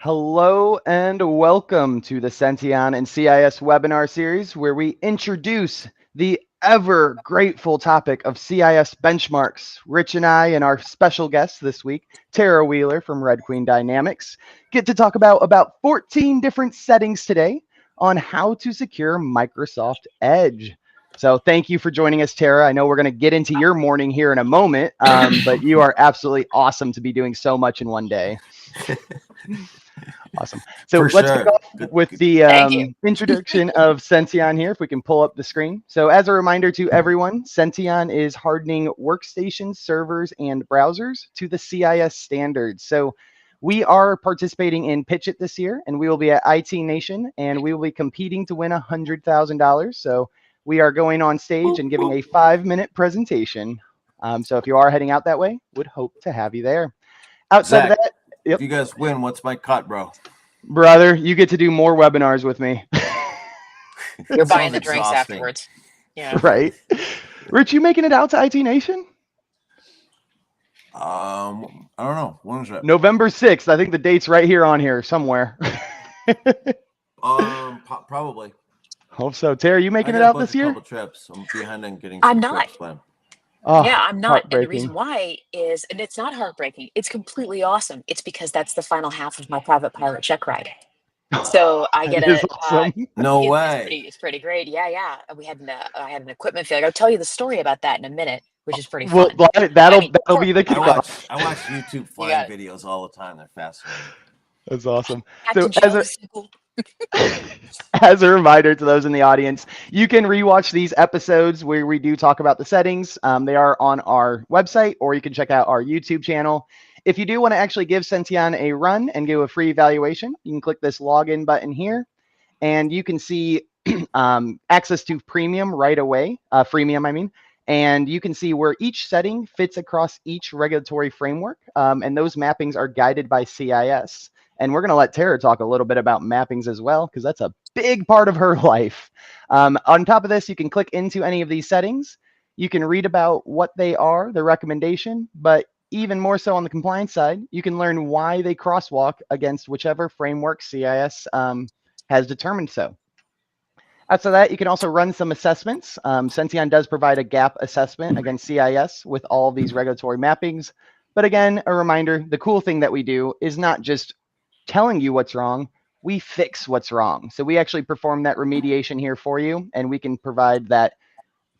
Hello and welcome to the Senteon and CIS webinar series, where we introduce the ever grateful topic of CIS benchmarks. Rich and I and our special guest this week, Tara Wheeler from Red Queen Dynamics, get to talk about 14 different settings today on how to secure Microsoft Edge. So thank you for joining us, Tara. I know we're going to get into your morning here in a moment, but you are absolutely awesome to be doing so much in one day. Awesome. So let's kick off with the introduction of Senteon here, if we can pull up the screen. So as a reminder to everyone, Senteon is hardening workstations, servers, and browsers to the CIS standards. So we are participating in Pitch It this year, and we will be at IT Nation, and we will be competing to win $100,000. So we are going on stage and giving a 5-minute presentation. So if you are heading out that way, would hope to have you there. Outside Zach, of that, yep. If you guys win, what's my cut, bro? Brother, you get to do more webinars with me. You're buying the drinks afterwards. Yeah. Right. Rich, you making it out to IT Nation? I don't know. When is it? November 6th. I think the date's right here on here somewhere. Probably. Hope so. Tara, you making it out this year? Couple trips. I'm behind on getting. I'm not. Oh, yeah, I'm not. And the reason why is, and it's not heartbreaking. It's completely awesome. It's because that's the final half of my private pilot check ride. So I get a awesome. No way. It's pretty great. Yeah. I had an equipment failure. I'll tell you the story about that in a minute, which is pretty fun. Well, that'll be the kickoff. I watch YouTube flying videos all the time. They're fascinating. That's awesome. So as a reminder to those in the audience, you can rewatch these episodes where we do talk about the settings. They are on our website, or you can check out our YouTube channel. If you do want to actually give Senteon a run and do a free evaluation, you can click this login button here, and you can see access to premium right away, freemium, I mean. And you can see where each setting fits across each regulatory framework, and those mappings are guided by CIS. And we're going to let Tara talk a little bit about mappings as well, because that's a big part of her life. On top of this, you can click into any of these settings. You can read about what they are, the recommendation, but even more so on the compliance side, you can learn why they crosswalk against whichever framework CIS has determined so. Outside of that, you can also run some assessments. Senteon does provide a gap assessment against CIS with all these regulatory mappings. But again, a reminder, the cool thing that we do is not just telling you what's wrong, we fix what's wrong. So we actually perform that remediation here for you, and we can provide that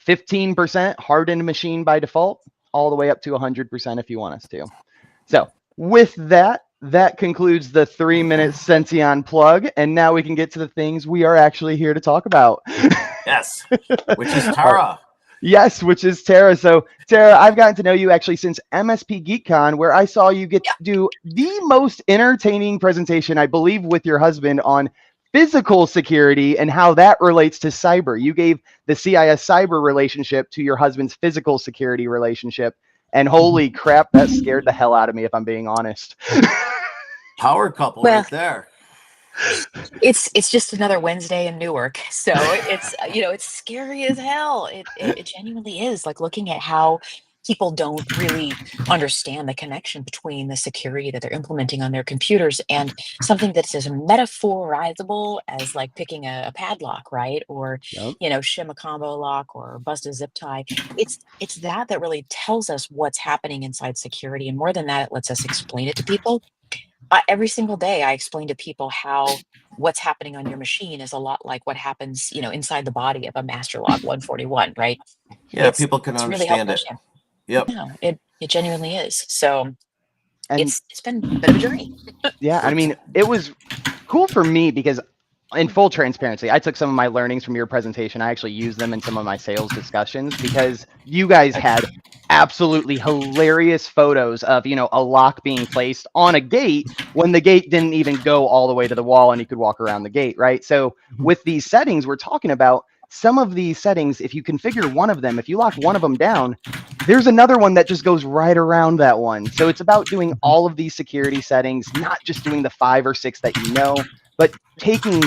15% hardened machine by default, all the way up to 100% if you want us to. So with that, that concludes the 3-minute Senteon plug, and now we can get to the things we are actually here to talk about. Yes, which is Tara. Yes, which is Tara. So, Tara, I've gotten to know you actually since MSP GeekCon, where I saw you get to do the most entertaining presentation, I believe, with your husband on physical security and how that relates to cyber. You gave the CIS cyber relationship to your husband's physical security relationship. And holy crap, that scared the hell out of me, if I'm being honest. Power couple right there. It's just another Wednesday in Newark, so it's it's scary as hell. It genuinely is, like, looking at how people don't really understand the connection between the security that they're implementing on their computers and something that's as metaphorizable as like picking a padlock, right? Or shim a combo lock or bust a zip tie. It's that really tells us what's happening inside security, and more than that, it lets us explain it to people. Every single day, I explain to people how what's happening on your machine is a lot like what happens, inside the body of a master log 141, right? Yeah, people can understand it. Yep. No, it genuinely is. So it's been a bit of a journey. Yeah, I mean, it was cool for me because, in full transparency, I took some of my learnings from your presentation. I actually used them in some of my sales discussions because you guys had absolutely hilarious photos of, a lock being placed on a gate when the gate didn't even go all the way to the wall and you could walk around the gate, right? So with these settings we're talking about, some of these settings, if you configure one of them, if you lock one of them down, there's another one that just goes right around that one. So it's about doing all of these security settings, not just doing the 5 or 6 that but taking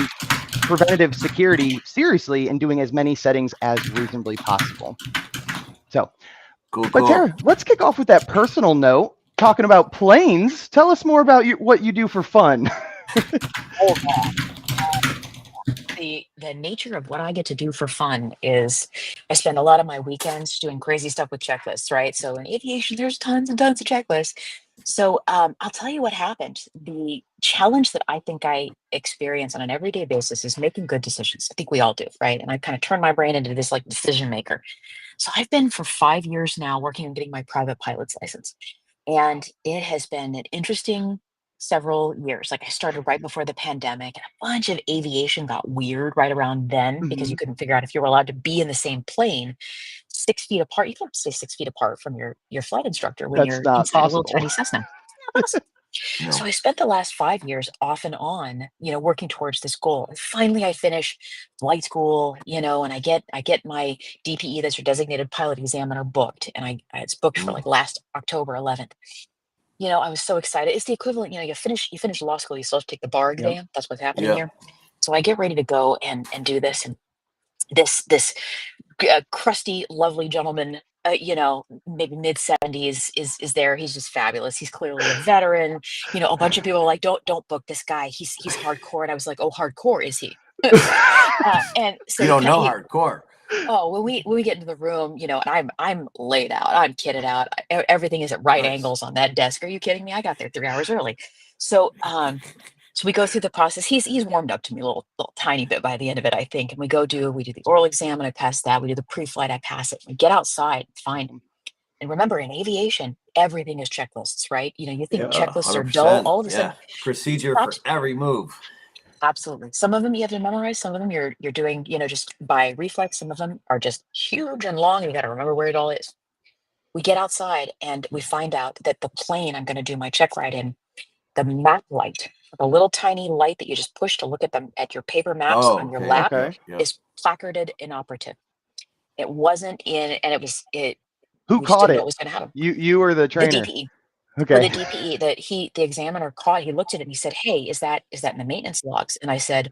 preventative security seriously and doing as many settings as reasonably possible. So, cool. Tara, let's kick off with that personal note, talking about planes. Tell us more about what you do for fun. Oh, the nature of what I get to do for fun is I spend a lot of my weekends doing crazy stuff with checklists, right? So in aviation, there's tons and tons of checklists. So I'll tell you what happened. The challenge that I think I experience on an everyday basis is making good decisions. I think we all do, right? And I kind of turn my brain into this like decision maker. So I've been for 5 years now working on getting my private pilot's license. And it has been an interesting several years. Like I started right before the pandemic, and a bunch of aviation got weird right around then because you couldn't figure out if you were allowed to be in the same plane 6 feet apart. You can't stay 6 feet apart from your flight instructor when That's you're not inside a little possible. tiny Cessna. No. So I spent the last 5 years off and on, working towards this goal. And finally I finish flight school, and I get my DPE, that's your designated pilot examiner, booked. And it's booked for like last October 11th. I was so excited. It's the equivalent, you finish law school, you still have to take the bar exam. That's what's happening here. So I get ready to go and do this. And this crusty, lovely gentleman, maybe mid 70s is there. He's just fabulous. He's clearly a veteran. A bunch of people are like, don't book this guy. He's hardcore. And I was like, oh, hardcore is he? And so you don't know hardcore. Oh, when we get into the room, and I'm laid out, I'm kitted out. Everything is at right angles on that desk. Are you kidding me? I got there 3 hours early. So so we go through the process. He's warmed up to me a little tiny bit by the end of it, I think. And we do the oral exam and I pass that. We do the pre-flight, I pass it. We get outside, find him. And remember, in aviation, everything is checklists, right? You think checklists are dull. All of a sudden, procedure for every move. Absolutely. Some of them you have to memorize. Some of them you're doing, just by reflex. Some of them are just huge and long. You got to remember where it all is. We get outside and we find out that the plane I'm going to do my check ride in, the map light, the little tiny light that you just push to look at your paper maps on your lap, is placarded inoperative. It wasn't in, and it. Who caught it? What was going to happen? You or the trainer? The DPE. Okay. The DPE that the examiner caught, he looked at it and he said, "Hey, is that in the maintenance logs?" And I said,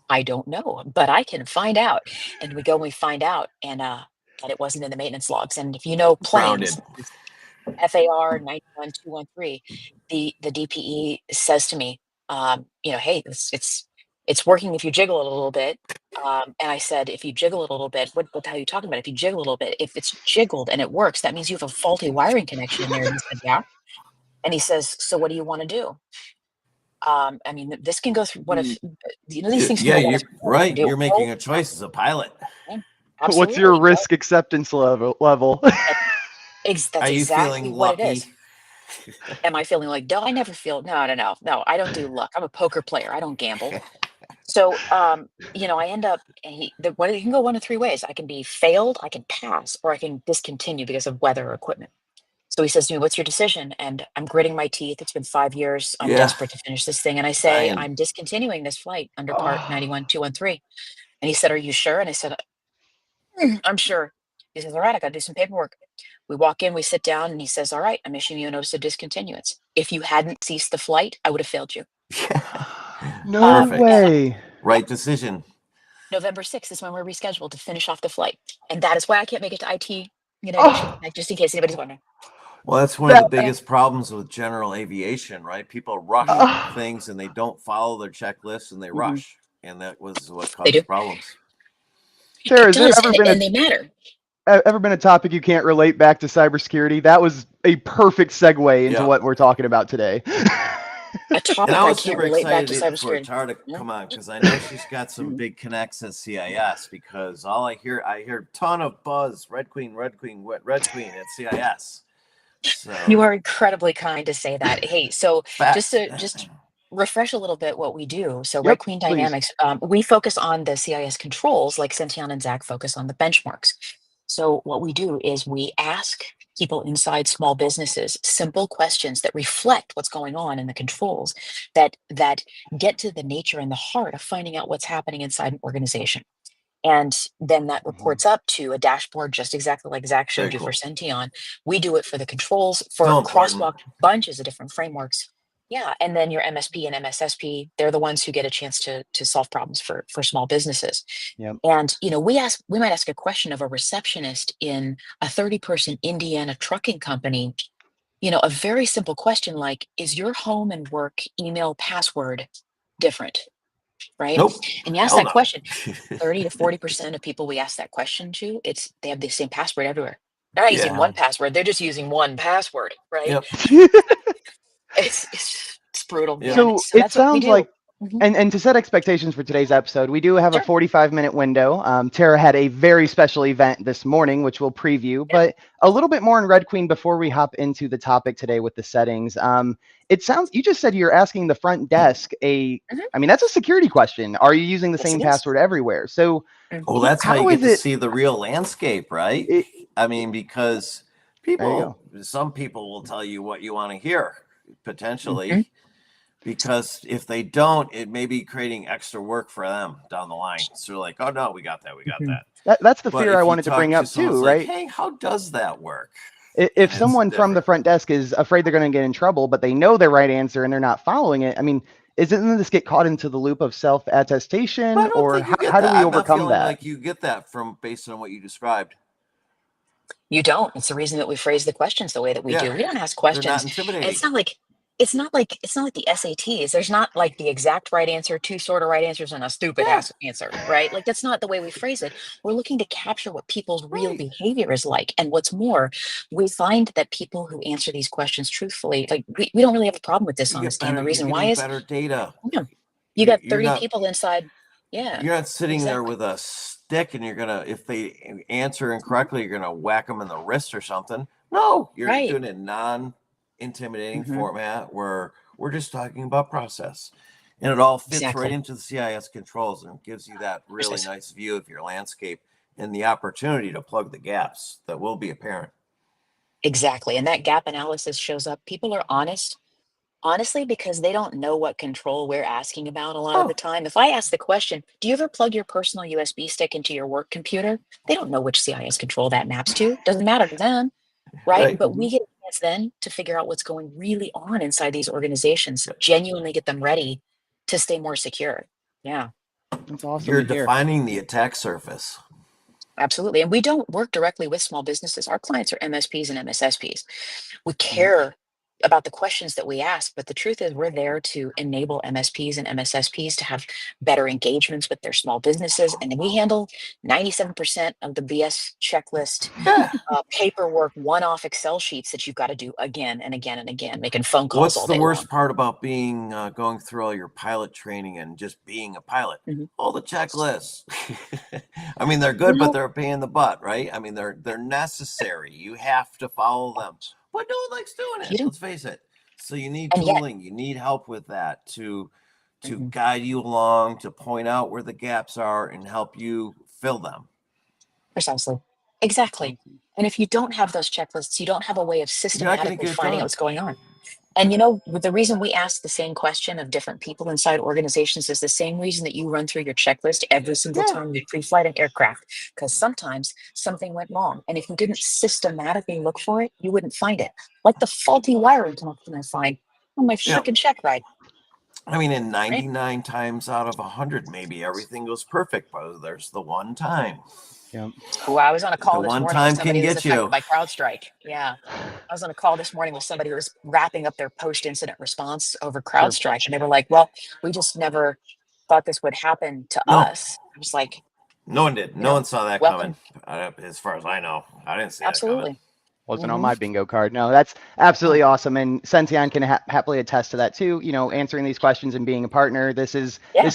"I don't know, but I can find out." And we go and we find out, and that it wasn't in the maintenance logs. And if you know planes, FAR 91213, the DPE says to me, "Hey, it's working if you jiggle it a little bit." And I said, "If you jiggle it a little bit, what the hell are you talking about? If you jiggle a little bit, if it's jiggled and it works, that means you have a faulty wiring connection in there." And he said, "Yeah." And he says, "So what do you want to do?" I mean, this can go through. What if these things? Yeah, you're right. You're making a choice as a pilot. Absolutely. What's your risk acceptance level? That's are you exactly feeling what lucky? it is. Am I feeling like, no, I never feel, no, I don't do luck. I'm a poker player. I don't gamble. So, I end up, you can go one of 3 ways. I can be failed, I can pass, or I can discontinue because of weather or equipment. So he says to me, "What's your decision?" And I'm gritting my teeth. It's been 5 years. I'm desperate to finish this thing. And I say, "I'm discontinuing this flight under part 91213. And he said, "Are you sure?" And I said, "I'm sure." He says, "All right, I got to do some paperwork." We walk in, we sit down, and he says, "All right, I'm issuing you a notice of discontinuance. If you hadn't ceased the flight, I would have failed you." No way. Right decision. November 6th is when we're rescheduled to finish off the flight. And that is why I can't make it to IT, just in case anybody's wondering. Well, that's one of the biggest problems with general aviation, right? People rush things and they don't follow their checklists and they rush. And that was what caused problems. Tara, has there ever been and they matter. Ever been a topic you can't relate back to cybersecurity? That was a perfect segue into what we're talking about today. A topic I can't relate back to cybersecurity. For Tara to come on, because I know she's got some big connects at CIS. Because all I hear a ton of buzz, Red Queen at CIS. So. You are incredibly kind to say that. Hey, so just refresh a little bit what we do. So Red Queen Dynamics, we focus on the CIS controls, like Senteon and Zach focus on the benchmarks. So what we do is we ask people inside small businesses simple questions that reflect what's going on in the controls, that get to the nature and the heart of finding out what's happening inside an organization. And then that Mhm. reports up to a dashboard, just exactly like Zach Very showed you for cool. Senteon. We do it for the controls, So for important. crosswalk bunches of different frameworks. Yeah, and then your MSP and MSSP, they're the ones who get a chance to solve problems for small businesses. Yep. And we might ask a question of a receptionist in a 30-person Indiana trucking company, a very simple question like, is your home and work email password different? Right? Nope. And you ask Hell that no. question, 30 to 40% of people we ask that question to, they have the same password everywhere. They're not using Yeah. one password, they're just using one password, right? Yep. It's brutal, Yep. man. So So it that's what we sounds do. like, Mhm. and to set expectations for today's episode, we do have a Sure. 45-minute window. Tara had a very special event this morning, which we'll preview, Yeah. but a little bit more on Red Queen before we hop into the topic today with the settings. It sounds, you just said you're asking the front desk Mhm. I mean, that's a security question. Are you using the Yes, same it is. password everywhere? So Well, Mhm. that's how you how get is to it, see the real landscape, right? it I mean, because there you go. some people will tell you what you want to hear, Mhm. potentially, because if they don't, it may be creating extra work for them down the line. So they're like, oh no, we got that, we got Mhm. that. That's the But fear I if you wanted to talk bring to up someone too, that's like, right? hey, how does that work? If And it's someone from the different. front desk is afraid they're going to get in trouble, but they know their right answer and they're not following it, I mean, isn't this get caught into the loop of But self-attestation, I don't or think you get how do that. we I'm not overcome feeling that? like you get that from based on what you described. You don't. It's the reason that we phrase the questions the way that we Yeah, do. We don't ask they're not questions. And intimidating. it's not like the SATs. There's not like the exact right answer, two sort of right answers, and a stupid Yeah, ass answer, right? Like that's not the way we phrase it. We're looking to capture what people's real right. behavior is like. And what's more, we find that people who answer these questions truthfully, like we don't really have a problem with You get dishonesty. And better. the You're reason why getting is, better data. you know, you got You're 30 not people inside. Yeah, you're not sitting there exactly. with a stick and you're gonna if they answer incorrectly you're gonna whack them in the wrist or something. No, you're Right. doing a non-intimidating Hmm. format where we're just talking about process, and it all fits right Exactly. into the CIS controls and gives you that really Precisely. nice view of your landscape and the opportunity to plug the gaps that will be apparent. Exactly. And that gap analysis shows up. People are honest. Honestly, because they don't know what control we're asking about a lot of the Oh, time. If I ask the question, do you ever plug your personal USB stick into your work computer? They don't know which CIS control that maps to. Doesn't matter to them, right? right. But Mhm. we get a chance then to figure out what's going really on inside these organizations, Yeah. genuinely get them ready to stay more secure. Yeah, That's awesome You're to hear. defining the attack surface. absolutely. And we don't work directly with small businesses. Our clients are MSPs and MSSPs. We Mhm. care about the questions that we ask, but the truth is we're there to enable MSPs and MSSPs to have better engagements with their small businesses. And we handle 97% of the BS checklist, Yeah. paperwork, one-off Excel sheets that you've got to do again and again and again, making phone calls What's all the day long. worst part about being going through all your pilot training and just being a pilot? Mhm. All the checklists. I mean, they're good, but Well, they're a pain in the butt, right? I mean, they're necessary. You have to follow them, but no one likes doing you it. don't, Let's face it. So you need and yet, tooling. You need help with that to mhm, guide you along, to point out where the gaps are, and help you fill them. precisely, exactly. And if you don't have those checklists, you don't have a way of You're not going to systematically get it finding out done. what's going on. And the reason we ask the same question of different people inside organizations is the same reason that you run through your checklist every single Yeah. time you pre-flight an aircraft. Because sometimes something went wrong. And if you didn't systematically look for it, you wouldn't find it. Like the faulty wiring connection I find on my Yeah. freaking check ride, I mean, in right? 99 times out of 100, maybe everything goes perfect, but there's the one time. Yeah. Who I was on a The call this one morning with time can somebody who was get affected you. by CrowdStrike. Yeah. I was on a call this morning with somebody who was wrapping up their post-incident response over Sure. CrowdStrike, and they were like, "Well, we just never thought this would happen to No, us." I was like, no one did. No one saw that coming. "Welcome." As far as I know, I didn't see that coming. Absolutely. Wasn't on Hmm. my bingo card. No, that's absolutely No. awesome. And Senteon can happily attest to that too. Answering these questions and being a partner. Yeah. This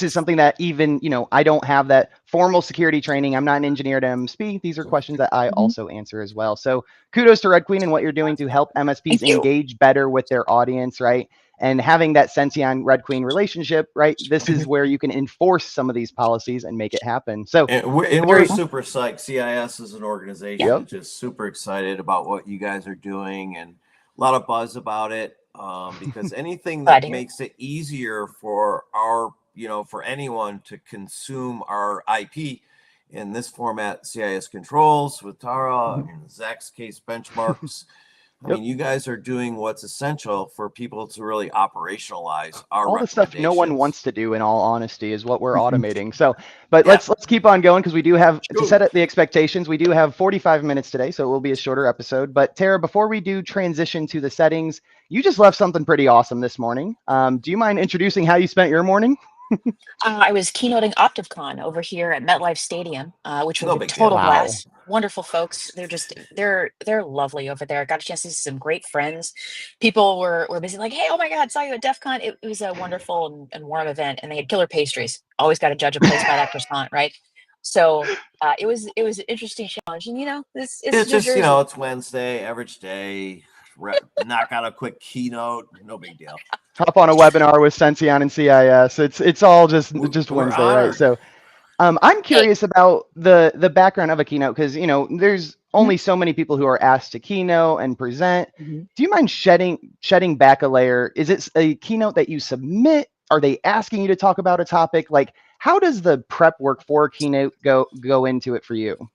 is something that even I don't have that formal security training. I'm not an engineer at MSP. These are questions that I Hmm. also answer as well. So kudos to Red Queen and what you're doing to help MSPs Thank you. engage better with their audience, right? And having that Senteon Red Queen relationship, right? This is where you can enforce some of these policies and make it happen. So, we're super psyched. CIS is an organization Yep. that's just super excited about what you guys are doing, and a lot of buzz about it, because anything that makes it easier for our, for anyone to consume our IP in this format, CIS controls with Tara and Zach's case benchmarks. I mean, you guys are doing what's essential for people to really operationalize our all the stuff no one wants to do, in all honesty, is what we're automating. So, but let's keep on going, because we do have to set the expectations. We do have 45 minutes today, so it will be a shorter episode. But Tara, before we do transition to the settings, you just left something pretty awesome this morning. Do you mind introducing how you spent your morning? I was keynoting OptiveCon over here at MetLife Stadium, which was a total blast. Wonderful folks. They're lovely over there. I got a chance to see some great friends. People were busy like, hey, oh my God, saw you at DEF CON. It was a wonderful and warm event, and they had killer pastries. Always got to judge a place by that croissant, right? So it was an interesting challenge. And it's just it's Wednesday, average day. Knock out a quick keynote, no big deal. Hop on a webinar with Senteon and CIS. It's all just Wednesday, right? So I'm curious about the background of a keynote, because there's only so many people who are asked to keynote and present. Do you mind shedding back a layer? Is it a keynote that you submit? Are they asking you to talk about a topic? Like, how does the prep work for a keynote go into it for you?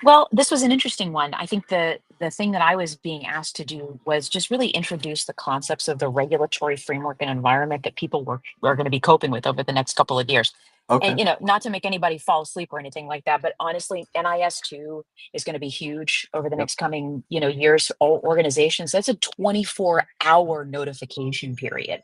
Well, this was an interesting one. I think the thing that I was being asked to do was just really introduce the concepts of the regulatory framework and environment that people are going to be coping with over the next couple of years. Okay. And not to make anybody fall asleep or anything like that, but honestly, NIS2 is going to be huge over the next coming years. All organizations, that's a 24-hour notification period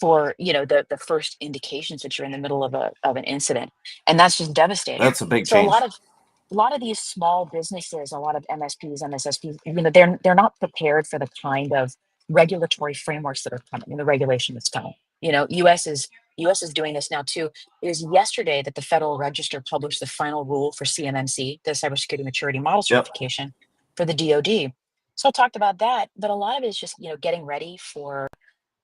for the first indications that you're in the middle of an incident, and that's just devastating. That's a big change. A lot of these small businesses, a lot of MSPs, MSSPs, they're not prepared for the kind of regulatory frameworks that are coming and the regulation that's coming. US is doing this now too. It was yesterday that the Federal Register published the final rule for CMMC, the Cybersecurity Maturity Model Certification for the DoD. So I talked about that, but a lot of it is just getting ready for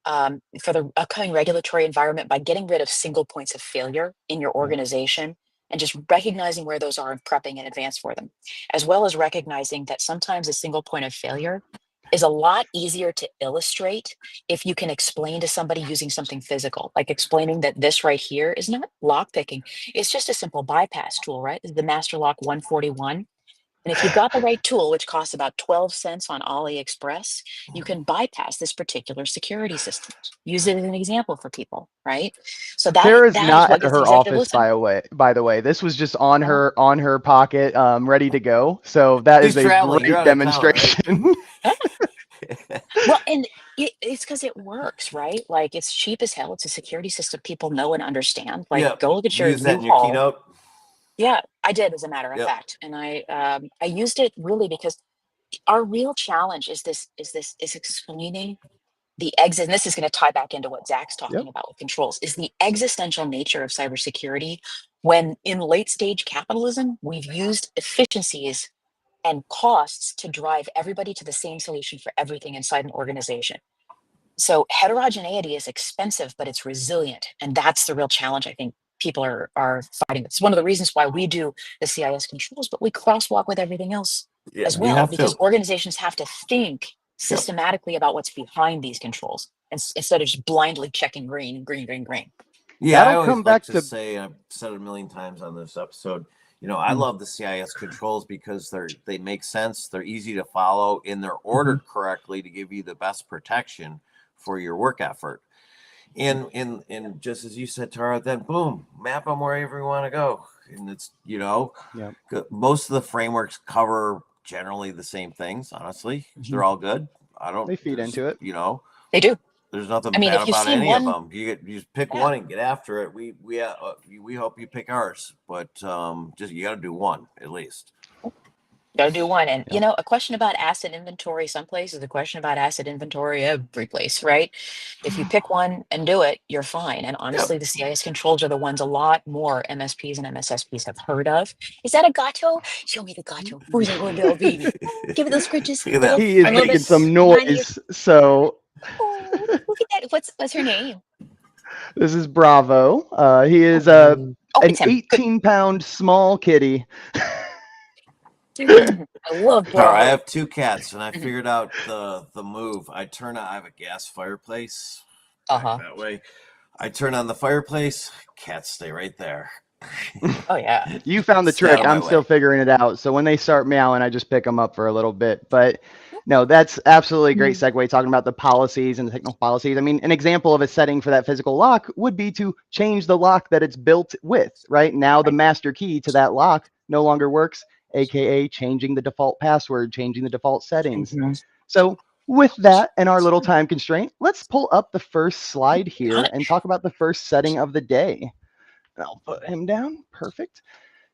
the upcoming regulatory environment by getting rid of single points of failure in your organization, and just recognizing where those are and prepping in advance for them, as well as recognizing that sometimes a single point of failure is a lot easier to illustrate if you can explain to somebody using something physical, like explaining that this right here is not lock picking. It's just a simple bypass tool, right? It's the Master Lock 141. And if you've got the right tool, which costs about 12 cents on AliExpress, you can bypass this particular security system. Use it as an example for people, right? So Tara's not at her office, by the way. This was just on her pocket, ready to go. So that is a great demonstration. Well, and it's because it works, right? Like, it's cheap as hell. It's a security system people know and understand. Like, go look at your keynote. Yeah, I did, as a matter of fact, and I used it really because our real challenge is explaining the exit. And this is going to tie back into what Zach's talking about with controls. Is the existential nature of cybersecurity, when in late stage capitalism we've used efficiencies and costs to drive everybody to the same solution for everything inside an organization. So heterogeneity is expensive, but it's resilient, and that's the real challenge I think people are fighting. It's one of the reasons why we do the CIS controls, but we crosswalk with everything else as well, because organizations have to think systematically about what's behind these controls, instead of just blindly checking green. Yeah, I always like to say, I've said it a million times on this episode, I love the CIS controls because they make sense. They're easy to follow, and they're ordered correctly to give you the best protection for your work effort. And just as you said, Tara, then boom, map them wherever you want to go. And it's, most of the frameworks cover generally the same things, honestly. They're all good. They feed into it. They do. There's nothing bad about any of them. You just pick one and get after it. We hope you pick ours, but just you got to do one at least. Got to do one. And, a question about asset inventory someplace is a question about asset inventory every place, right? If you pick one and do it, you're fine. And honestly, the CIS controls are the ones a lot more MSPs and MSSPs have heard of. Is that a gato? Show me the gato. Who's it going to be? Give me those scritches. He is making some noise, so... Look at that. What's her name? This is Bravo. He is an 18-pound small kitty. I love Bravo. I have 2 cats, and I figured out the move. I have a gas fireplace that way. I turn on the fireplace, cats stay right there. Oh yeah. You found the trick. I'm still figuring it out. So when they start meowing, I just pick them up for a little bit. But no, that's absolutely a great segue talking about the policies and the technical policies. I mean, an example of a setting for that physical lock would be to change the lock that it's built with, right? Now the master key to that lock no longer works, aka changing the default password, changing the default settings. So with that and our little time constraint, let's pull up the first slide here and talk about the first setting of the day. I'll put him down. Perfect.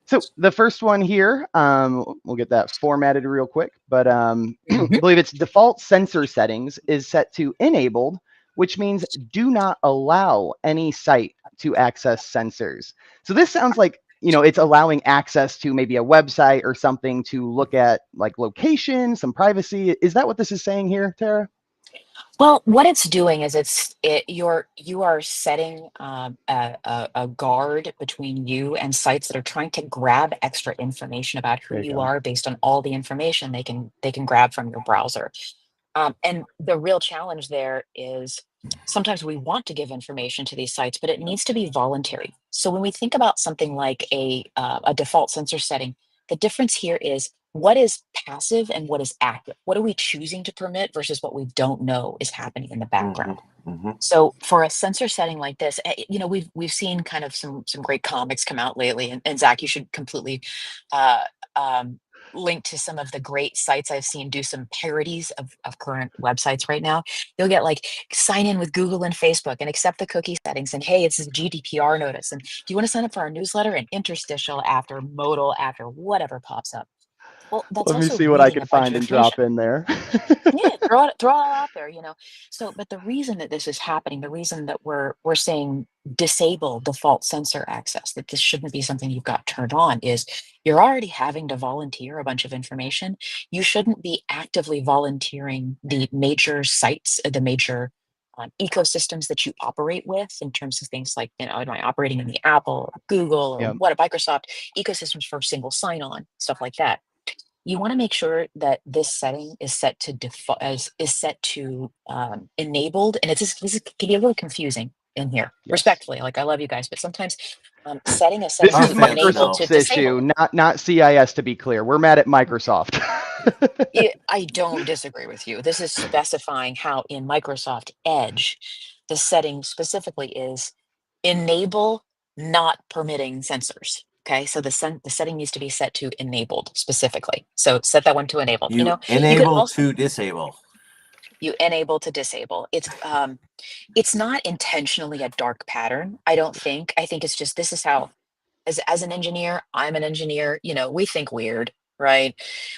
So the first one here, we'll get that formatted real quick, but I believe its default sensor settings is set to enabled, which means do not allow any site to access sensors. So this sounds like, it's allowing access to maybe a website or something to look at like location, some privacy. Is that what this is saying here, Tara? Well, what it's doing is you are setting a guard between you and sites that are trying to grab extra information about who you are based on all the information they can grab from your browser. And the real challenge there is sometimes we want to give information to these sites, but it needs to be voluntary. So when we think about something like a default sensor setting, the difference here is what is passive and what is active. What are we choosing to permit versus what we don't know is happening in the background? So for a sensor setting like this, we've seen kind of some great comics come out lately, and Zach, you should completely uh, link to some of the great sites I've seen do some parodies of current websites right now. You'll get like sign in with Google and Facebook and accept the cookie settings, and hey, it's a GDPR notice, and do you want to sign up for our newsletter, and interstitial after modal after whatever pops up. Well, that's Let me also see what I reading could a bunch find of and drop information. in there. Yeah, throw it all out there, So, but the reason that this is happening, the reason that we're saying disable default sensor access, that this shouldn't be something you've got turned on, is you're already having to volunteer a bunch of information. You shouldn't be actively volunteering the major sites, the major ecosystems that you operate with in terms of things like, am I operating in the Apple or Google or what a Microsoft ecosystems for single sign-on, stuff like that. You want to make sure that this setting is set to enabled, and this can be a little confusing in here. Respectfully, like I love you guys, but sometimes setting a setting This is to enable to disable. issue, not CIS. To be clear, we're mad at Microsoft. I don't disagree with you. This is specifying how in Microsoft Edge, the setting specifically is enable not permitting sensors. Okay, so the setting needs to be set to enabled specifically. So set that one to enabled. You enable to disable. You enable to disable. It's not intentionally a dark pattern. I don't think. I think it's just this is how, as an engineer, I'm an engineer. We think weird, right?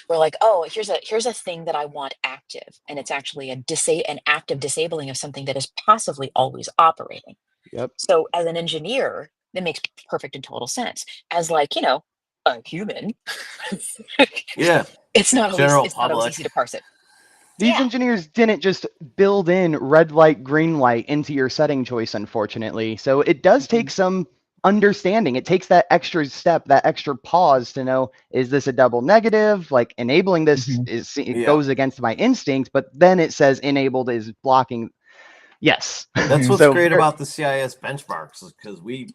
We're like, oh, here's a thing that I want active, and it's actually an active disabling of something that is passively always operating. Yep. So as an engineer, that makes perfect and total sense. As a human, it's not always easy to parse it. These engineers didn't just build in red light, green light into your setting choice, unfortunately. So it does take some understanding. It takes that extra step, that extra pause to know, is this a double negative? Like enabling this goes against my instinct, but then it says enabled is blocking. Yes. That's what's great about the CIS benchmarks, is because we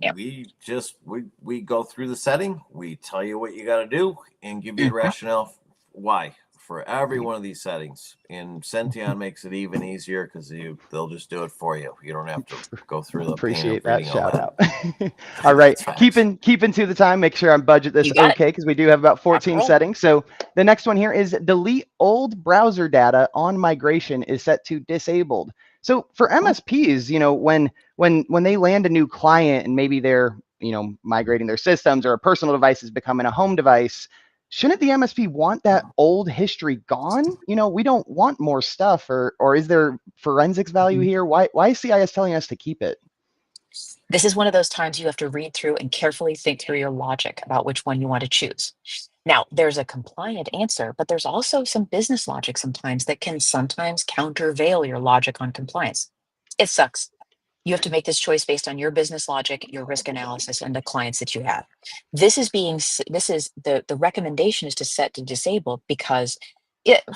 go through the setting, we tell you what you got to do, and give you the rationale why for every one of these settings. And Senteon makes it even easier because they'll just do it for you. You don't have to go through the appreciate pain of that shout out. that. All right, keeping to the time. Make sure I budget this okay, because we do have about 14 settings. So the next one here is delete old browser data on migration is set to disabled. So for MSPs, when they land a new client and maybe they're migrating their systems, or a personal device is becoming a home device, shouldn't the MSP want that old history gone? We don't want more stuff, or is there forensics value here? Why is CIS telling us to keep it? This is one of those times you have to read through and carefully think through your logic about which one you want to choose. Now, there's a compliant answer, but there's also some business logic sometimes that can sometimes countervail your logic on compliance. It sucks. You have to make this choice based on your business logic, your risk analysis, and the clients that you have. This is the recommendation is to set to disabled because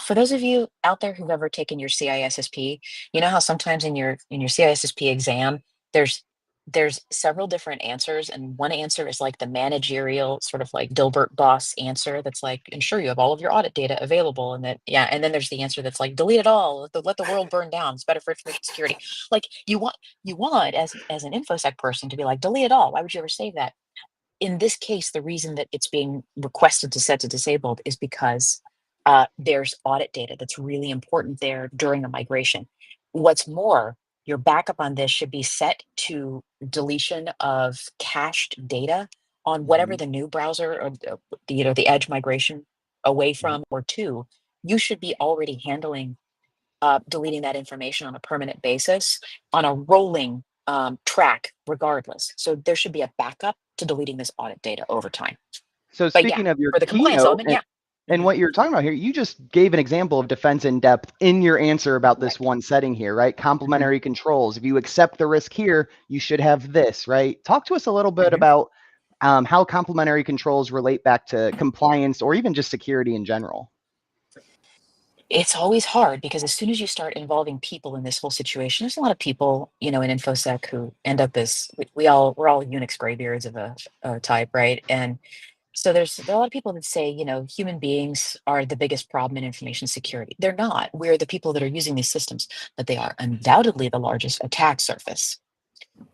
for those of you out there who've ever taken your CISSP, you know how sometimes in your CISSP exam, there's several different answers, and one answer is like the managerial sort of like Dilbert boss answer that's like, ensure you have all of your audit data available, and and then there's the answer that's like, delete it all, let the world burn down, it's better for information security. Like you want as an infosec person to be like, delete it all. Why would you ever save that? In this case, the reason that it's being requested to set to disabled is because there's audit data that's really important there during a migration. What's more, your backup on this should be set to deletion of cached data on whatever the new browser or the edge migration away from or to. You should be already handling deleting that information on a permanent basis on a rolling track regardless. So there should be a backup to deleting this audit data over time. So speaking of your for the compliance element, and what you're talking about here, you just gave an example of defense in depth in your answer about this one setting here, right? Complementary controls. If you accept the risk here, you should have this, right? Talk to us a little bit about how complementary controls relate back to compliance or even just security in general. It's always hard because as soon as you start involving people in this whole situation, there's a lot of people, in InfoSec who end up as we're all Unix graybeards of a type, right? And so there are a lot of people that say, human beings are the biggest problem in information security. They're not. We're the people that are using these systems, but they are undoubtedly the largest attack surface.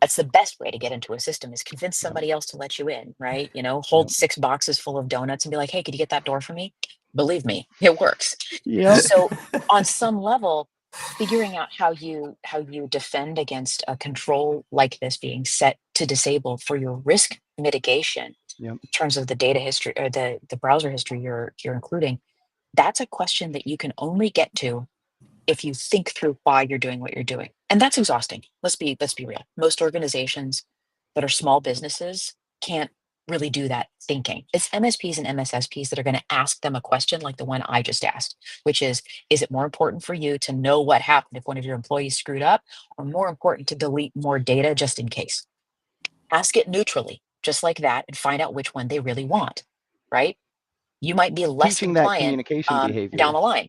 That's the best way to get into a system is convince somebody else to let you in, right? Hold 6 boxes full of donuts and be like, hey, could you get that door for me? Believe me, it works. Yeah. So on some level, figuring out how you defend against a control like this being set to disable for your risk mitigation in terms of the data history or the browser history you're including, that's a question that you can only get to if you think through why you're doing what you're doing. And that's exhausting. Let's be real. Most organizations that are small businesses can't really do that thinking. It's MSPs and MSSPs that are going to ask them a question like the one I just asked, which is it more important for you to know what happened if one of your employees screwed up, or more important to delete more data just in case? Ask it neutrally, just like that, and find out which one they really want, right? You might be less Teaching that compliant communication behavior down the line.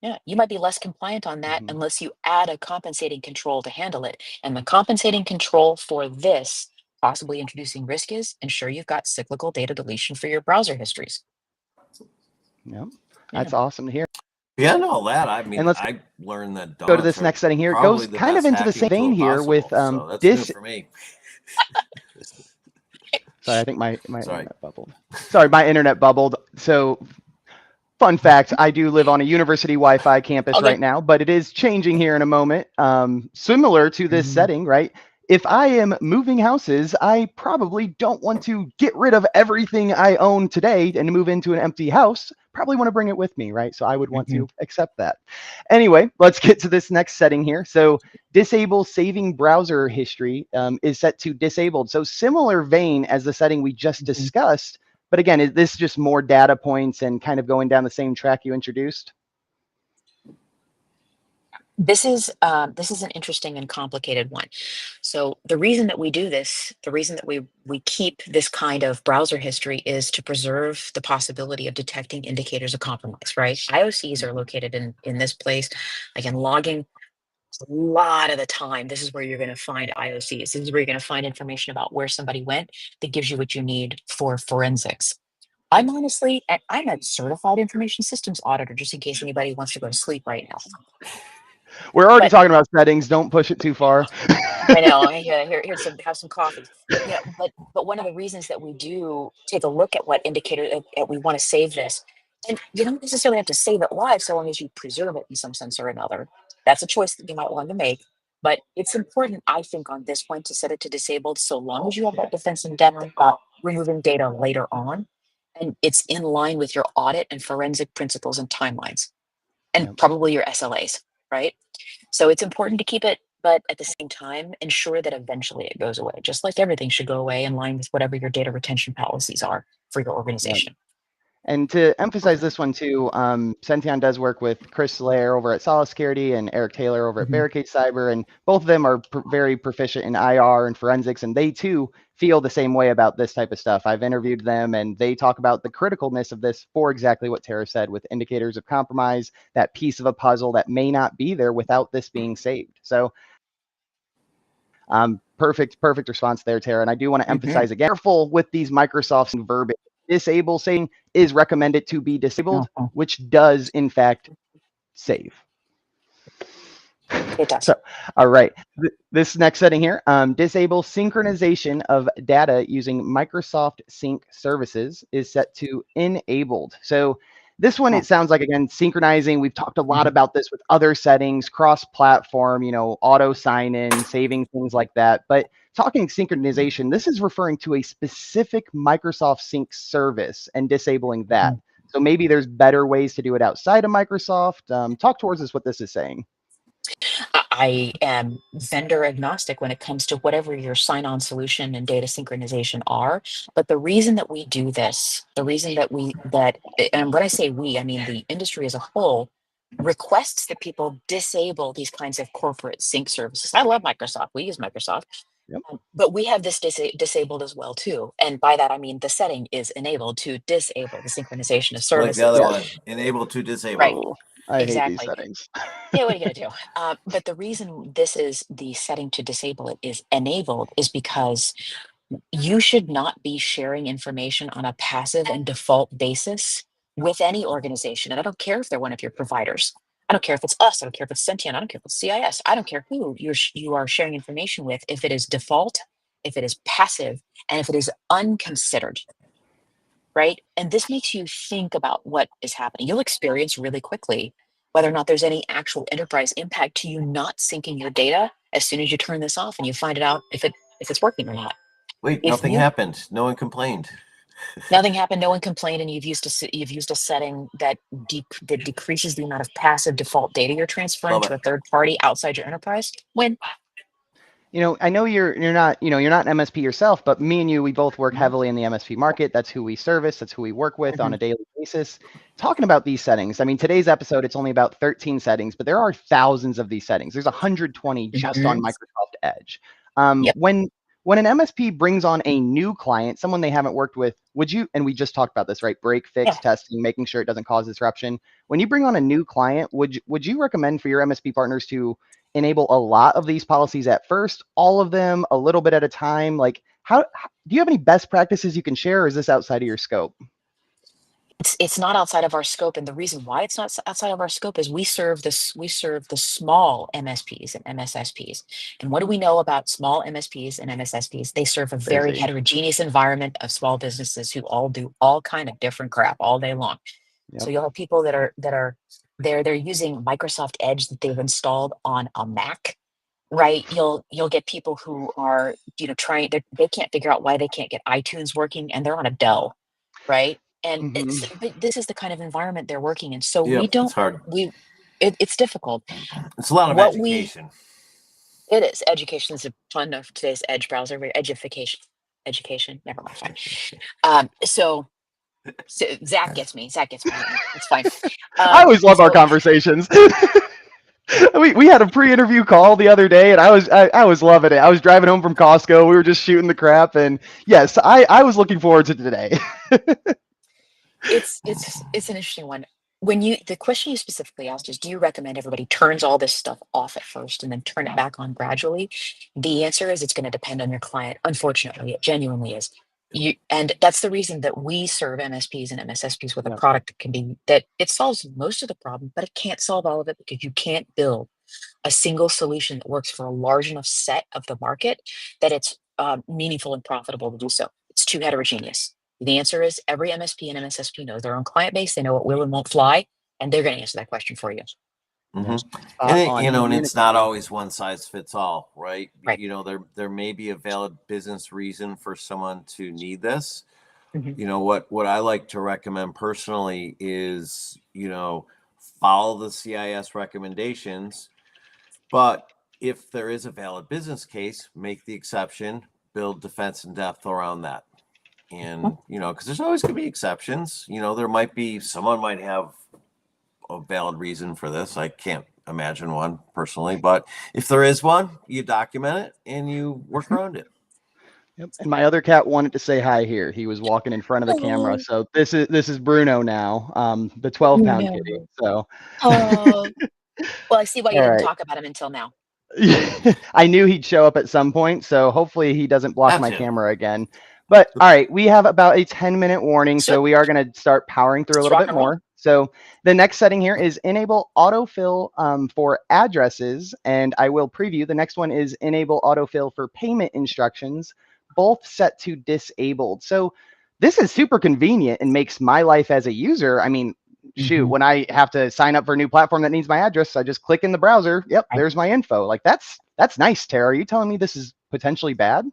Yeah, you might be less compliant on that unless you add a compensating control to handle it. And the compensating control for this, possibly introducing risk, is ensure you've got cyclical data deletion for your browser histories. Yeah, that's awesome to hear. Yeah, no, that I mean, I learned that. Go to this next setting here. It goes kind of into the same vein here with so that's new for me. Sorry, I think my internet bubbled. Sorry, my internet bubbled. So. Fun fact, I do live on a university Wi-Fi campus right now, but it is changing here in a moment. Similar to this setting, right? If I am moving houses, I probably don't want to get rid of everything I own today and move into an empty house. Probably want to bring it with me, right? So I would want to accept that. Anyway, let's get to this next setting here. So disable saving browser history is set to disabled. So similar vein as the setting we just discussed. But again, is this just more data points and kind of going down the same track you introduced? This is an interesting and complicated one. So the reason that we do this, the reason that we keep this kind of browser history is to preserve the possibility of detecting indicators of compromise, right? IOCs are located in this place. Again, logging, a lot of the time, this is where you're going to find IOCs. This is where you're going to find information about where somebody went that gives you what you need for forensics. I'm a certified information systems auditor, just in case anybody wants to go to sleep right now. We're already talking about settings. Don't push it too far. I know. Have some coffee. Yeah, but one of the reasons that we do take a look at what indicator we want to save this, and you don't necessarily have to save it live so long as you preserve it in some sense or another. That's a choice that you might want to make. But it's important, I think, on this point to set it to disabled so long as you have that defense in depth about removing data later on, and it's in line with your audit and forensic principles and timelines, and probably your SLAs, right? So it's important to keep it, but at the same time, ensure that eventually it goes away. Just like everything should go away in line with whatever your data retention policies are for your organization. And to emphasize this one too, Senteon does work with Chris Lair over at Solid Security and Eric Taylor over at Barricade Cyber, and both of them are very proficient in IR and forensics, and they too feel the same way about this type of stuff. I've interviewed them, and they talk about the criticalness of this for exactly what Tara said, with indicators of compromise, that piece of a puzzle that may not be there without this being saved. So perfect response there, Tara. And I do want to emphasize again, careful with these Microsoft verbiage. Disable saying is recommended to be disabled, which does in fact save. It does. So, all right, this next setting here, disable synchronization of data using Microsoft Sync services is set to enabled. So this one, it sounds like, again, synchronizing. We've talked a lot about this with other settings, cross-platform, auto sign-in, saving, things like that. But talking synchronization, this is referring to a specific Microsoft Sync service and disabling that. So maybe there's better ways to do it outside of Microsoft. Talk towards us what this is saying. I am vendor agnostic when it comes to whatever your sign-on solution and data synchronization are. But the reason that we do this, the reason that and when I say we, I mean the industry as a whole, requests that people disable these kinds of corporate sync services. I love Microsoft. We use Microsoft. Yep. But we have this disabled as well too. And by that, I mean the setting is enabled to disable the synchronization of services. Like the other one, enable to disable. Right. I exactly. hate these settings. Yeah, what are you going to do? But the reason this is the setting to disable it is enabled is because you should not be sharing information on a passive and default basis with any organization. And I don't care if they're one of your providers. I don't care if it's us. I don't care if it's Senteon. I don't care if it's CIS. I don't care who you are sharing information with. If it is default, if it is passive, and if it is unconsidered, right? And this makes you think about what is happening. You'll experience really quickly whether or not there's any actual enterprise impact to you not syncing your data as soon as you turn this off and you find it out if it's working or not. Wait, nothing happened. No one complained. Nothing happened. No one complained, and you've used a setting that decreases the amount of passive default data you're transferring to a third party outside your enterprise. Win. I know you're not an MSP yourself, but me and you, we both work heavily in the MSP market. That's who we service. That's who we work with on a daily basis. Talking about these settings, I mean, today's episode, it's only about 13 settings, but there are thousands of these settings. There's 120 just on Microsoft Edge. When an MSP brings on a new client, someone they haven't worked with, would you, and we just talked about this, right? Break, fix, testing, making sure it doesn't cause disruption. When you bring on a new client, would you recommend for your MSP partners to enable a lot of these policies at first, all of them, a little bit at a time? Like, how do you have any best practices you can share, or is this outside of your scope? It's not outside of our scope, and the reason why it's not outside of our scope is we serve the small MSPs and MSSPs. And what do we know about small MSPs and MSSPs? They serve a very heterogeneous environment of small businesses who all do all kind of different crap all day long. Yep. So you'll have people that are they're using Microsoft Edge that they've installed on a Mac, right? You'll get people who are trying, they can't figure out why they can't get iTunes working, and they're on a Dell, right? And but this is the kind of environment they're working in. So it's hard. It's difficult. It's a lot of education. It is. Education is a ton of today's Edge browser. Education. Never mind. Fine. So Zach gets me. It's fine. I always love our conversations. We had a pre-interview call the other day, and I was loving it. I was driving home from Costco. We were just shooting the crap, and yes, I was looking forward to today. It's an interesting one. The question you specifically asked is, do you recommend everybody turns all this stuff off at first and then turn it back on gradually? The answer is it's going to depend on your client. Unfortunately, it genuinely is. And that's the reason that we serve MSPs and MSSPs with a product that it solves most of the problem, but it can't solve all of it, because you can't build a single solution that works for a large enough set of the market that it's meaningful and profitable to do so. It's too heterogeneous. The answer is every MSP and MSSP knows their own client base. They know what will and won't fly, and they're going to answer that question for you. And it's not always one size fits all, right? Right. There may be a valid business reason for someone to need this. What I like to recommend personally is, follow the CIS recommendations, but if there is a valid business case, make the exception, build defense in depth around that. And, because there's always going to be exceptions. There might be, someone might have a valid reason for this. I can't imagine one personally, but if there is one, you document it and you work around it. Yep. And my other cat wanted to say hi here. He was walking in front of the camera. So this is Bruno now, the 12-pound kitty. So. Well, I see why you didn't right. talk about him until now. I knew he'd show up at some point, so hopefully he doesn't block my camera again. But all right, we have about a 10-minute warning, so we are going to start powering through a little bit more. So the next setting here is enable autofill for addresses, and I will preview. The next one is enable autofill for payment instructions, both set to disabled. So this is super convenient and makes my life as a user, I mean, shoot, when I have to sign up for a new platform that needs my address, I just click in the browser. Yep, there's my info. Like that's nice, Tara. Are you telling me this is potentially bad?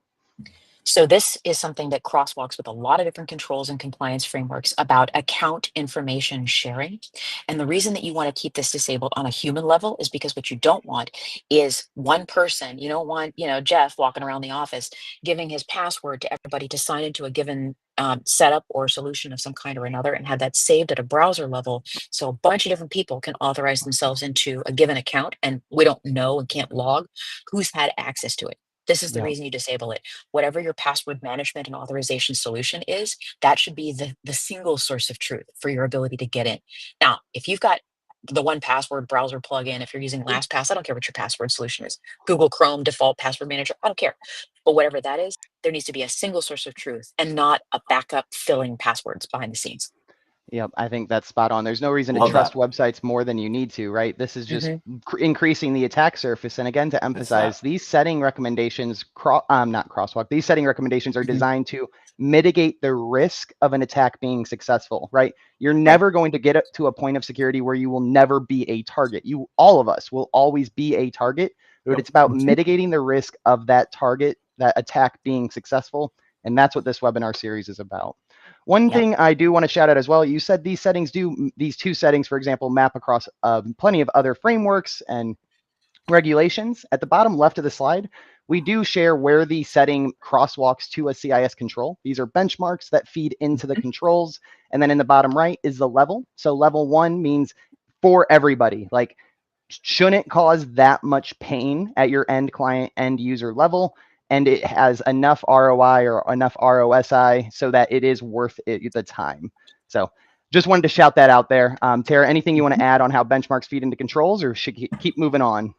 So this is something that crosswalks with a lot of different controls and compliance frameworks about account information sharing. And the reason that you want to keep this disabled on a human level is because what you don't want is one person. You don't want, Jeff walking around the office giving his password to everybody to sign into a given setup or solution of some kind or another, and have that saved at a browser level. So a bunch of different people can authorize themselves into a given account, and we don't know and can't log who's had access to it. This is the reason you disable it. Whatever your password management and authorization solution is, that should be the single source of truth for your ability to get in. Now, if you've got the 1Password browser plugin, if you're using LastPass, I don't care what your password solution is. Google Chrome default password manager, I don't care. But whatever that is, there needs to be a single source of truth and not a backup filling passwords behind the scenes. Yep, I think that's spot on. There's no reason to trust websites more than you need to, right? This is just increasing the attack surface. And again, to emphasize, these setting recommendations, not crosswalk, these setting recommendations are designed to mitigate the risk of an attack being successful, right? You're never going to get up to a point of security where you will never be a target. All of us will always be a target, but it's about mitigating the risk of that target, that attack being successful. And that's what this webinar series is about. One thing I do want to shout out as well, you said these two settings, for example, map across plenty of other frameworks and regulations. At the bottom left of the slide, we do share where the setting crosswalks to a CIS control. These are benchmarks that feed into the controls. And then in the bottom right is the level. So level 1 means for everybody, like shouldn't cause that much pain at your end client, end user level. And it has enough ROI or enough ROSI so that it is worth it, the time. So just wanted to shout that out there. Tara, anything you want to add on how benchmarks feed into controls, or should keep moving on?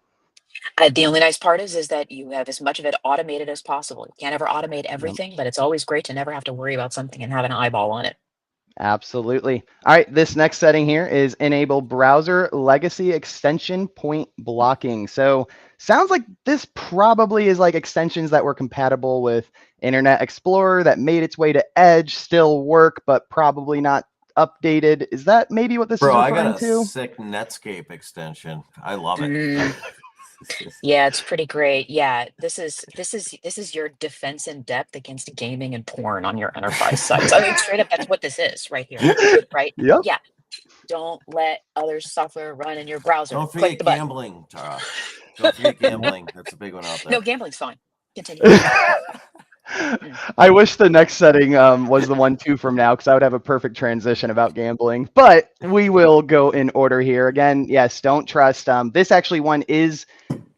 The only nice part is that you have as much of it automated as possible. You can't ever automate everything, but it's always great to never have to worry about something and have an eyeball on it. Absolutely. All right, this next setting here is enable browser legacy extension point blocking. So sounds like this probably is like extensions that were compatible with Internet Explorer that made its way to Edge, still work, but probably not updated. Is that maybe what this is referring to? I got a sick Netscape extension. I love it. Yeah, it's pretty great. Yeah, this is your defense in depth against gaming and porn on your enterprise sites. I mean, straight up, that's what this is right here, right? Yep. Yeah. Don't let other software run in your browser. Don't forget gambling, Tara. Don't forget gambling. That's a big one out there. No, gambling's fine. Continue. I wish the next setting was the one two from now, because I would have a perfect transition about gambling. But we will go in order here. Again, yes, don't trust. This actually one is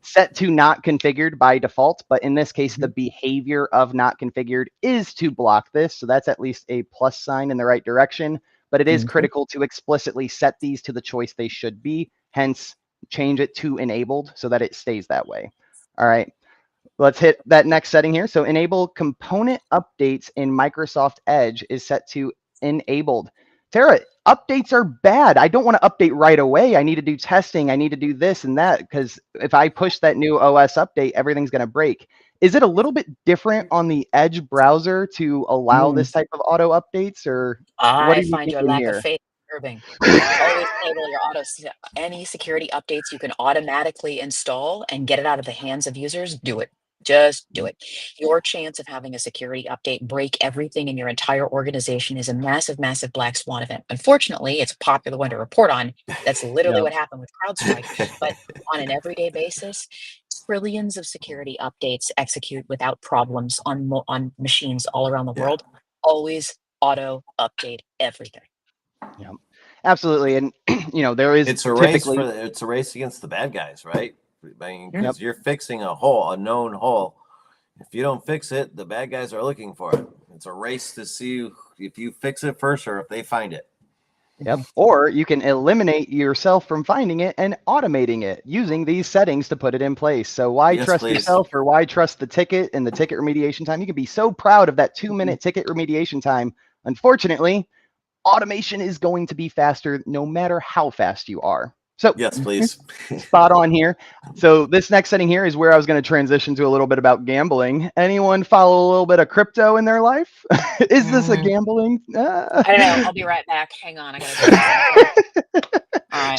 set to not configured by default, but in this case, the behavior of not configured is to block this. So that's at least a plus sign in the right direction. But it is critical to explicitly set these to the choice they should be, hence change it to enabled so that it stays that way. All right. Let's hit that next setting here. So enable component updates in Microsoft Edge is set to enabled. Tara, updates are bad. I don't want to update right away. I need to do testing. I need to do this and that, because if I push that new OS update, everything's going to break. Is it a little bit different on the Edge browser to allow this type of auto updates, or what are you find your lack of faith disturbing. Always enable your any security updates you can automatically install and get it out of the hands of users. Do it. Just do it. Your chance of having a security update break everything in your entire organization is a massive, massive black swan event. Unfortunately, it's a popular one to report on. That's literally what happened with CrowdStrike. But on an everyday basis, trillions of security updates execute without problems on machines all around the world. always auto update everything. Yeah, absolutely. And there is it's a race against the bad guys, right? I mean, because you're fixing a known hole. If you don't fix it, the bad guys are looking for it. It's a race to see if you fix it first or if they find it. Yep. Or you can eliminate yourself from finding it and automating it using these settings to put it in place. So why trust yourself, or why trust the ticket and the ticket remediation time? You can be so proud of that 2-minute ticket remediation time. Unfortunately, automation is going to be faster no matter how fast you are. So yes, please. Spot on here. So this next setting here is where I was going to transition to a little bit about gambling. Anyone follow a little bit of crypto in their life? Is this a gambling? I don't know. I'll be right back. Hang on. I gotta All right.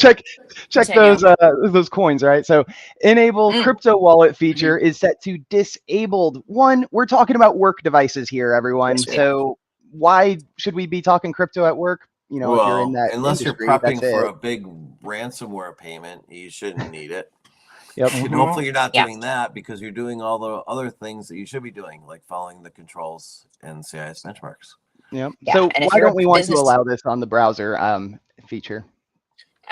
Check those coins, right? So enable crypto wallet feature is set to disabled. We're talking about work devices here, everyone. Yes, so why should we be talking crypto at work? If you're in that unless industry, you're prepping for a big ransomware payment, you shouldn't need it. Yep. And hopefully you're not doing that, because you're doing all the other things that you should be doing, like following the controls and CIS benchmarks. Yep. So why don't we want to allow this on the browser feature?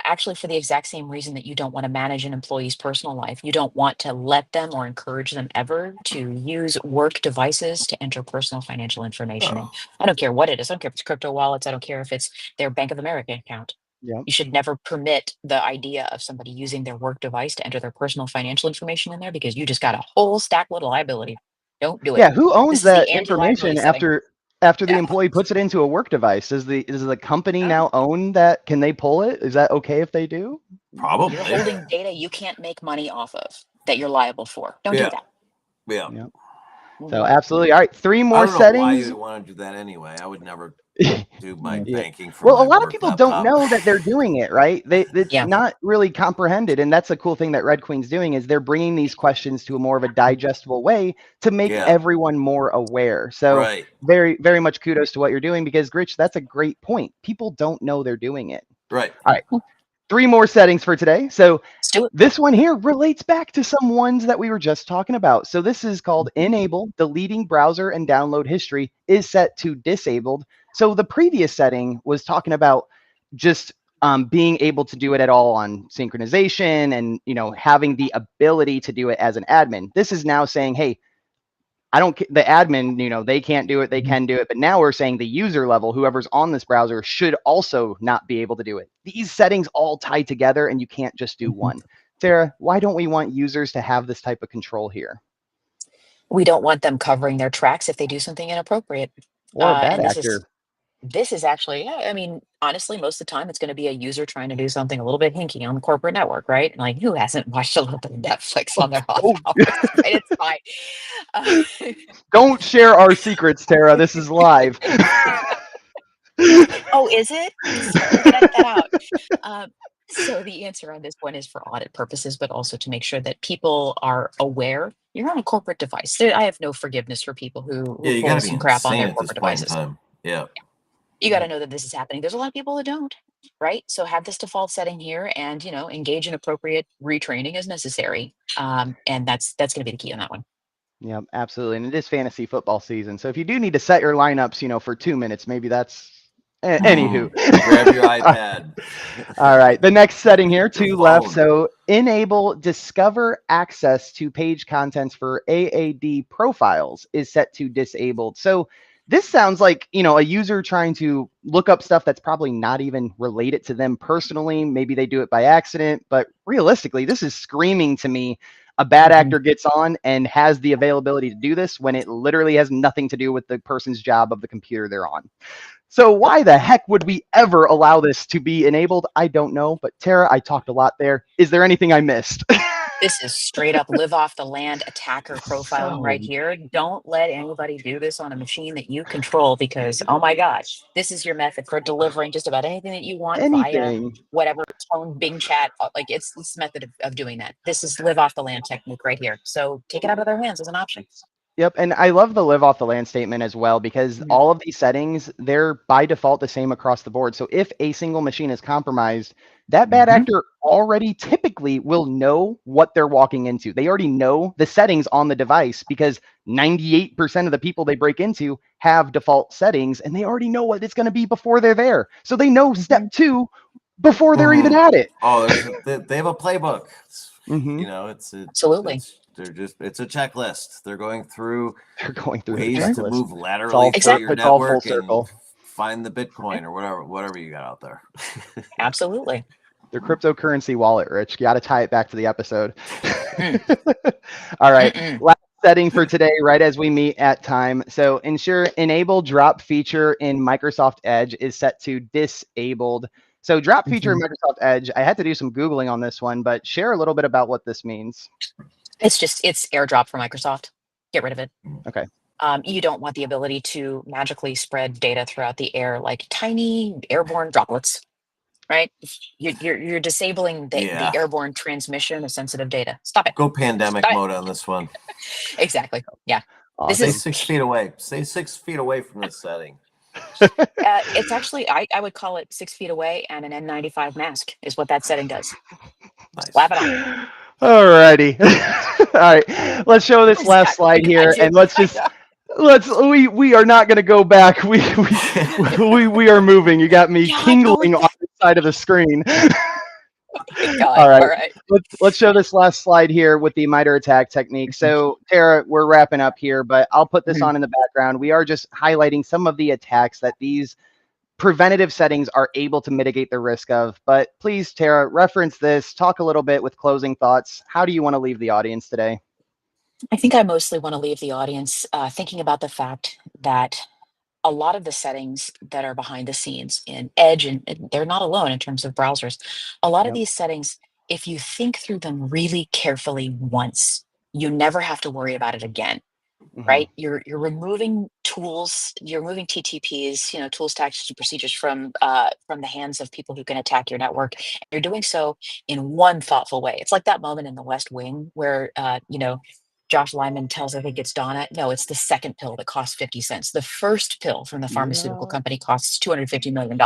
Actually, for the exact same reason that you don't want to manage an employee's personal life. You don't want to let them or encourage them ever to use work devices to enter personal financial information. And I don't care what it is. I don't care if it's crypto wallets. I don't care if it's their Bank of America account. Yep. You should never permit the idea of somebody using their work device to enter their personal financial information in there, because you just got a whole stack load of liability. Don't do it. Yeah, who owns that information after the employee puts it into a work device? Does the company now own that? Can they pull it? Is that okay if they do? Probably. You're holding data you can't make money off of that you're liable for. Don't do that. Yeah. Yep. So absolutely. All right, 3 more settings. I don't know why you want to do that anyway. I would never do my banking from a lot of people don't know that they're doing it, right? It's not really comprehended, and that's a cool thing that Red Queen's doing, is they're bringing these questions to a more of a digestible way to make everyone more aware. So very, very much kudos to what you're doing, because Gritch, that's a great point. People don't know they're doing it. Right. All right. 3 more settings for today. So this one here relates back to some ones that we were just talking about. So this is called enable deleting browser and download history is set to disabled. So the previous setting was talking about just being able to do it at all on synchronization and having the ability to do it as an admin. This is now saying, hey, the admin, they can't do it, they can do it. But now we're saying the user level, whoever's on this browser, should also not be able to do it. These settings all tie together, and you can't just do one. Sarah, why don't we want users to have this type of control here? We don't want them covering their tracks if they do something inappropriate. Or a bad actor. This is actually, I mean, honestly, most of the time it's going to be a user trying to do something a little bit hinky on the corporate network, right? Like, who hasn't watched a little bit of Netflix on their off hours? Right? It's fine. Don't share our secrets, Tara. This is live. Oh, is it? Edit that out. So the answer on this one is for audit purposes, but also to make sure that people are aware. You're on a corporate device. I have no forgiveness for people who pull some crap on their corporate devices. Yeah. You got to know that this is happening. There's a lot of people that don't, right? So have this default setting here, and engage in appropriate retraining as necessary. And that's going to be the key on that one. Yeah, absolutely. And it is fantasy football season, so if you do need to set your lineups, for 2 minutes, maybe that's anywho. Grab your iPad. All right, the next setting here, 2 left. So enable discover access to page contents for AAD profiles is set to disabled. So this sounds like, a user trying to look up stuff that's probably not even related to them personally. Maybe they do it by accident, but realistically, this is screaming to me a bad actor gets on and has the availability to do this when it literally has nothing to do with the person's job of the computer they're on. So why the heck would we ever allow this to be enabled? I don't know. But Tara, I talked a lot there. Is there anything I missed? This is straight up live off the land attacker profiling right here. Don't let anybody do this on a machine that you control, because, oh my gosh, this is your method for delivering just about anything that you want via whatever tone, Bing chat. Like, it's this method of doing that. This is live off the land technique right here. So take it out of their hands as an option. Yep, and I love the live off the land statement as well, because all of these settings, they're by default the same across the board. So if a single machine is compromised, that bad actor already typically will know what they're walking into. They already know the settings on the device because 98% of the people they break into have default settings, and they already know what it's going to be before they're there. So they know step 2 before they're even at it. Oh, they have a playbook. You know, it's absolutely. It's a checklist. They're going through ways to move laterally through your network and find the Bitcoin or whatever you got out there. Absolutely. Their cryptocurrency wallet, Rich. You got to tie it back to the episode. All right. Last setting for today, right as we meet at time. So ensure enable drop feature in Microsoft Edge is set to disabled. So drop feature in Microsoft Edge, I had to do some Googling on this one, but share a little bit about what this means. It's AirDrop for Microsoft. Get rid of it. Okay. You don't want the ability to magically spread data throughout the air like tiny airborne droplets, right? You're disabling the airborne transmission of sensitive data. Stop it. Go pandemic mode on this one. Exactly. Yeah. Awesome. Stay 6 feet away. Stay 6 feet away from this setting. It's actually, I would call it 6 feet away and an N95 mask is what that setting does. Nice. Slap it on. All righty. All right. Let's show this last slide here, and we are not going to go back. We are moving. You got me tingling on the side of the screen. All right. Let's show this last slide here with the MITRE attack technique. So Tara, we're wrapping up here, but I'll put this on in the background. We are just highlighting some of the attacks that these preventative settings are able to mitigate the risk of. But please, Tara, reference this, talk a little bit with closing thoughts. How do you want to leave the audience today? I think I mostly want to leave the audience thinking about the fact that a lot of the settings that are behind the scenes in Edge, and they're not alone in terms of browsers, a lot of these settings, if you think through them really carefully once, you never have to worry about it again. Right? You're removing tools, you're removing TTPs, tools, tactics, and procedures from the hands of people who can attack your network. And you're doing so in one thoughtful way. It's like that moment in The West Wing where Josh Lyman tells, I think it's Donna, no, it's the second pill that costs 50 cents. The first pill from the pharmaceutical company costs $250 million.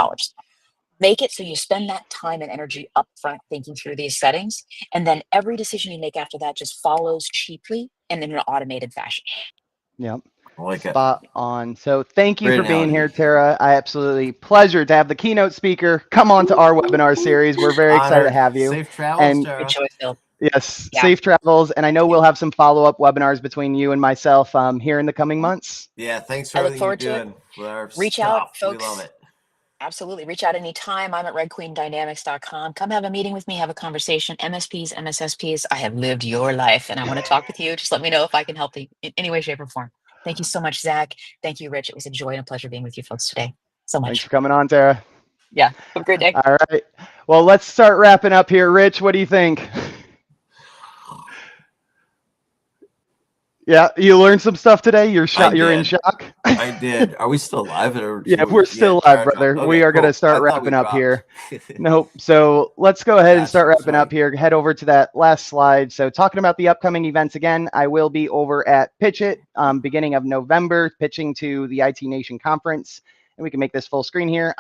Make it so you spend that time and energy up front thinking through these settings, and then every decision you make after that just follows cheaply and in an automated fashion. Yep. I like Spot on. So thank you for being here, Tara. Pleasure to have the keynote speaker come on to our webinar series. We're very excited to have you. Safe travels, Tara. Enjoy, Phil. Yes, safe travels. And I know we'll have some follow-up webinars between you and myself here in the coming months. Yeah, thanks for everything you're doing. Reach out, folks. We love it. Absolutely. Reach out anytime. I'm at redqueendynamics.com. Come have a meeting with me, have a conversation. MSPs, MSSPs, I have lived your life and I want to talk with you. Just let me know if I can help you in any way, shape, or form. Thank you so much, Zach. Thank you, Rich. It was a joy and a pleasure being with you folks today. So much. Thanks for coming on, Tara. Yeah. Have a great day. All right. Well, let's start wrapping up here. Rich, what do you think? Yeah, you learned some stuff today. You're in shock. I did. Are we still live? Yeah, we're still live, brother. Okay, we are going to start wrapping up here. Nope. So let's go ahead and start wrapping up here. Head over to that last slide. So talking about the upcoming events again, I will be over at Pitch It beginning of November, pitching to the IT Nation conference. And we can make this full screen here.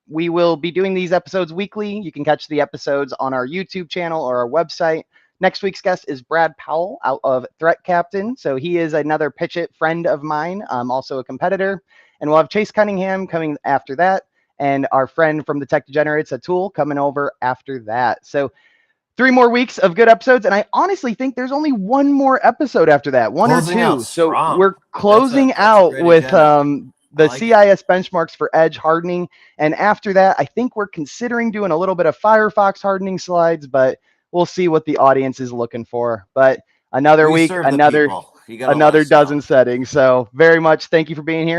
We will be doing these episodes weekly. You can catch the episodes on our YouTube channel or our website. Next week's guest is Brad Powell out of Threat Captain. So he is another Pitch It friend of mine, also a competitor. And we'll have Chase Cunningham coming after that. And our friend from the Tech Degenerates, Atul, coming over after that. So 3 more weeks of good episodes. And I honestly think there's only one more episode after that, one or two. So we're closing out with the CIS benchmarks for Edge hardening. And after that, I think we're considering doing a little bit of Firefox hardening slides, but we'll see what the audience is looking for. But another week, another dozen settings. So very much thank you for being here.